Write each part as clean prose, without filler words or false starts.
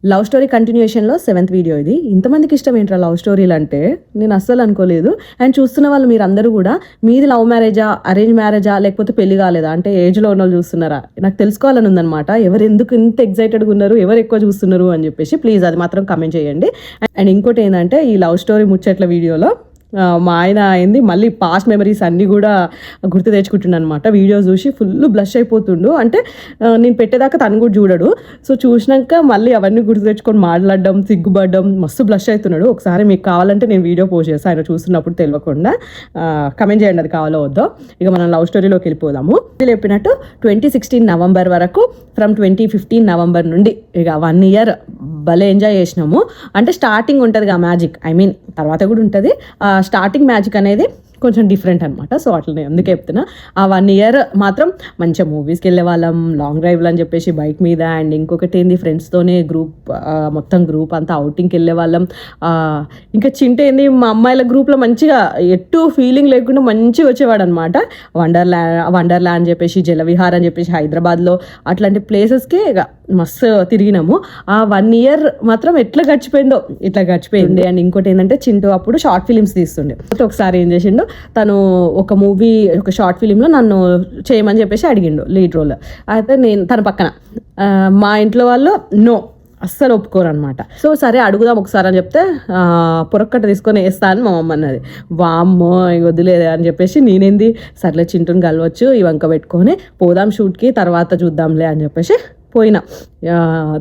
Love story కంటిన్యూషన్లో 7th video ఇది. ఇంతమందికి ఇష్టం ఏంట్రా లవ్ స్టోరీలు అంటే నేను అస్సలు అనుకోలేదు. అండ్ చూస్తున్న వాళ్ళు మీరు అందరూ కూడా మీది లవ్ మ్యారేజా, అరేంజ్ మ్యారేజా, లేకపోతే పెళ్లి కాలేదా అంటే ఏజ్లో ఉన్న వాళ్ళు చూస్తున్నారా నాకు తెలుసుకోవాలని ఉందన్నమాట. ఎవరు ఎందుకు ఇంత ఎగ్జైటెడ్గా ఉన్నారు, ఎవరు ఎక్కువ చూస్తున్నారు అని చెప్పేసి ప్లీజ్ అది మాత్రం కమెంట్ చేయండి. అండ్ ఇంకోటి ఏంటంటే ఈ లవ్ స్టోరీ ముచ్చట్ల వీడియోలో మా ఆయన అయింది మళ్ళీ పాస్ట్ మెమరీస్ అన్నీ కూడా గుర్తు తెచ్చుకుంటున్నాను అనమాట. వీడియో చూసి ఫుల్ బ్లష్ అయిపోతుండు. అంటే నేను పెట్టేదాకా తను కూడా చూడడు. సో చూసినాక మళ్ళీ అవన్నీ గుర్తు తెచ్చుకొని మాట్లాడడం, సిగ్గుపడడం, మస్తు బ్లష్ అవుతున్నాడు. ఒకసారి మీకు కావాలంటే నేను వీడియో పోస్ట్ చేస్తాను, ఆయన చూస్తున్నప్పుడు తెలియకుండా. కమెంట్ చేయండి అది కావాలో వద్దో. ఇక మనం లవ్ స్టోరీలోకి వెళ్ళిపోదాము. చెప్పినట్టు 2016 నవంబర్ వరకు, ఫ్రమ్ 2015 నవంబర్ నుండి ఇక 1 year భలే ఎంజాయ్ చేసినాము. అంటే స్టార్టింగ్ ఉంటుంది మ్యాజిక్, ఐ మీన్ తర్వాత కూడా ఉంటుంది. స్టార్టింగ్ మ్యాజిక్ అనేది కొంచెం డిఫరెంట్ అనమాట. సో అట్లనే అందుకే చెప్తున్నా. ఆ 1 year మాత్రం మంచిగా మూవీస్కి వెళ్ళే వాళ్ళం, లాంగ్ డ్రైవ్లు అని చెప్పేసి బైక్ మీద. అండ్ ఇంకొకటి ఏంది, ఫ్రెండ్స్తోనే మొత్తం గ్రూప్ అంతా అవుటింగ్కి వెళ్ళే వాళ్ళం. ఇంకా చింటే ఏంది, మా అమ్మాయిల గ్రూప్లో మంచిగా ఎటు ఫీలింగ్ లేకుండా మంచిగా వచ్చేవాడు అనమాట. వండర్లా అని చెప్పేసి, జలవిహార్ అని చెప్పేసి హైదరాబాద్లో అట్లాంటి ప్లేసెస్కి ఇక మస్తు తిరిగినాము. ఆ 1 year మాత్రం ఇట్లా గడిచిపోయింది. అండ్ ఇంకోటి ఏంటంటే చింటూ అప్పుడు షార్ట్ ఫిలిమ్స్ తీస్తుండే. ఒకసారి ఏం చేసిండు, తను ఒక షార్ట్ ఫిలింలో నన్ను చేయమని చెప్పేసి అడిగిండు లీడ్ రోల్. అయితే నేను తన పక్కన, మా ఇంట్లో వాళ్ళు నో అస్సలు ఒప్పుకోరు అనమాట. సో సరే అడుగుదాం ఒకసారి అని చెప్తే పొరక్కట తీసుకొని వేస్తా అని మా మమ్మ అన్నది. వామ్మో వదిలేదే అని చెప్పేసి నేనేంది సర్లే చింటూని కలవచ్చు, ఈ వంక పెట్టుకొని పోదాం షూట్కి, తర్వాత చూద్దాంలే అని చెప్పేసి పోయినా.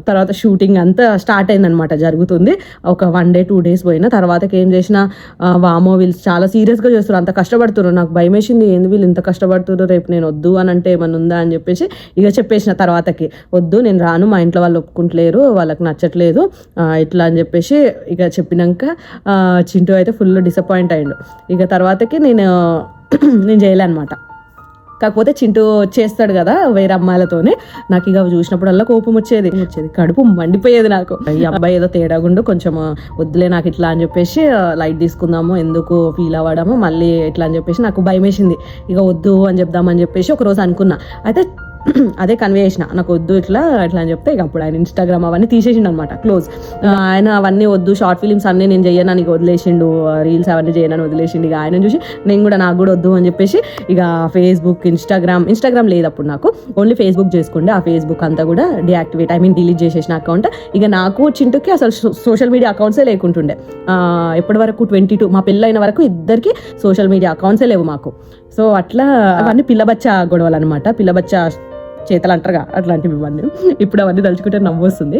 తర్వాత షూటింగ్ అంతా స్టార్ట్ అయిందనమాట, జరుగుతుంది. ఒక 1 day 2 days పోయినా. తర్వాతకి ఏం చేసిన, వామో వీళ్ళు చాలా సీరియస్గా చేస్తారు, అంత కష్టపడుతున్నారు. నాకు భయం వేసింది, ఏంది వీళ్ళు ఇంత కష్టపడుతున్నారు, రేపు నేను వద్దు అని అంటే ఏమన్నా ఉందా అని చెప్పేసి ఇక చెప్పేసిన. తర్వాతకి వద్దు నేను రాను, మా ఇంట్లో వాళ్ళు ఒప్పుకుంటలేరు, వాళ్ళకి నచ్చట్లేదు ఇట్లా అని చెప్పేసి ఇక చెప్పినాక చింటూ అయితే ఫుల్ డిసప్పాయింట్ అయ్యిండు. ఇక తర్వాతకి నేను చేయలే అనమాట. కాకపోతే చింటూ చేస్తాడు కదా వేరే అమ్మాయిలతోనే, నాకు ఇక చూసినప్పుడల్లా కోపం వచ్చేది, కడుపు మండిపోయేది నాకు. ఈ అబ్బాయి ఏదో తేడాగుండు, కొంచెం వద్దులే నాకు ఇట్లా అని చెప్పేసి లైట్ తీసుకుందాము, ఎందుకు ఫీల్ అవ్వడము మళ్ళీ ఇట్లా అని చెప్పేసి నాకు భయం వేసింది. ఇక వద్దు అని చెప్దామని చెప్పేసి ఒకరోజు అనుకున్నా. అయితే అదే కన్వే చేసిన, నాకు వద్దు ఇట్లా అని చెప్తే ఇక అప్పుడు ఆయన ఇన్స్టాగ్రామ్ అవన్నీ తీసేసిండు అనమాట, క్లోజ్. ఆయన అవన్నీ వద్దు, షార్ట్ ఫిలిమ్స్ అన్నీ నేను చెయ్యనని వదిలేసిండు, రీల్స్ అవన్నీ చేయనని వదిలేసిండు. ఇక ఆయన చూసి నేను కూడా నాకు కూడా వద్దు అని చెప్పేసి ఇక ఫేస్బుక్, ఇన్స్టాగ్రామ్ లేదు అప్పుడు నాకు, ఓన్లీ ఫేస్బుక్ చేసుకుంటే ఆ ఫేస్బుక్ అంతా కూడా డియాక్టివేట్, ఐ మీన్ డిలీట్ చేసేసిన అకౌంట్. ఇక నాకు చింటూకి అసలు సోషల్ మీడియా అకౌంట్సే లేకుంటుండే. ఎప్పటి వరకు 22 మా పెళ్ళైన వరకు ఇద్దరికి సోషల్ మీడియా అకౌంట్సే లేవు మాకు. సో అట్లా అవన్నీ పిల్లబచ్చ గొడవలు అనమాట, పిల్లబచ్చ చేతలు అంటారుగా అట్లాంటివి ఇవన్నీ. ఇప్పుడు అవన్నీ తలుచుకుంటే నవ్వు వస్తుంది.